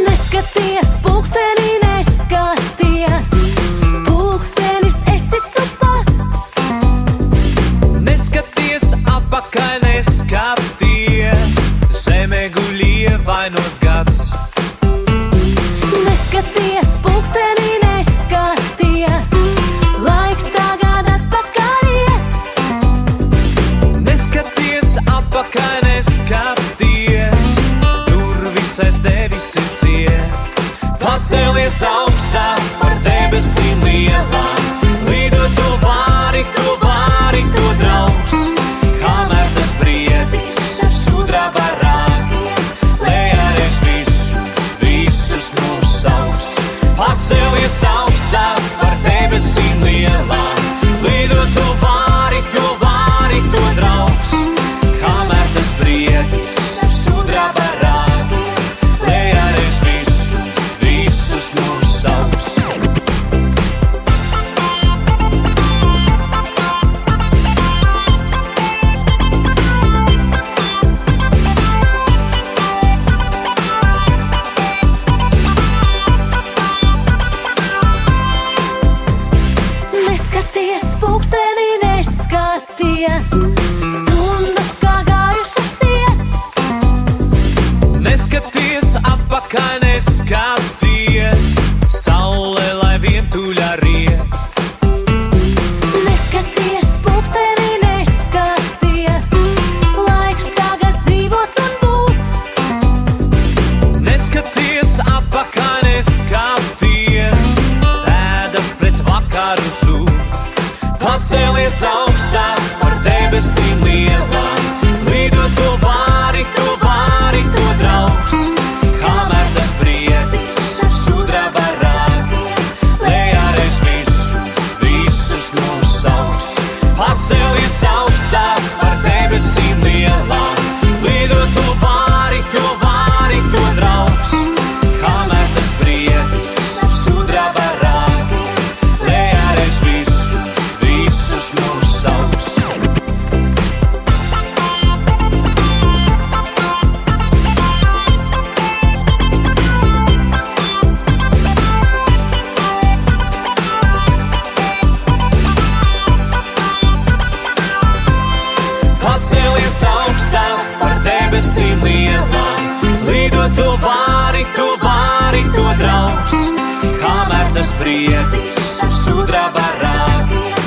Neskaties pulkstenī, neskaties, pulkstenis esi tu pats. Neskaties atpakaļ, neskaties, zeme guļ ievainos gads. Neskaties pulkstenī, neskaties, laiks tagad atpakaļ iet. Neskaties atpakaļ, neskaties, durvis aiz tevis ir ciet. Pacēlies augstāk par debesīm lielām, lido tu vari, tu draugs. Kamēr tas briedis ar sudraba rāgiem, lejārieš visus mūs sauks. Pacēlies augstāk par debesīm lielām, lido tu vari, tu draugs. Kamēr tas briedis ar sudraba rāgiem, lejārieš visus mūs sauks. Neskaties pulkstenī, neskaties, stundas kā gājušas iet. Neskaties atpakaļ, neskaties, saule lai vientuļā riet. Neskaties pulkstenī, neskaties, laiks tagad dzīvot un būt. Neskaties atpakaļ, neskaties, pēdas pret vakaru zūd. Pacēlies augstāk par debesīm lielām, lido tu vari, tu draugs. Kamēr tas briedis ar sudraba rāgiem, lejārieš visus mūs sauks. Pacēlies augstāk par debesīm lielām, lido tu vari, tu draugs. Kamēr tas briedis ar sudraba rāgiem, lejārieš visus mūs sauks. Pacēlies augstāk par debesīm lielām, lido tu vari, tu draugs. Kamēr tas briedis ar sudraba rāgiem,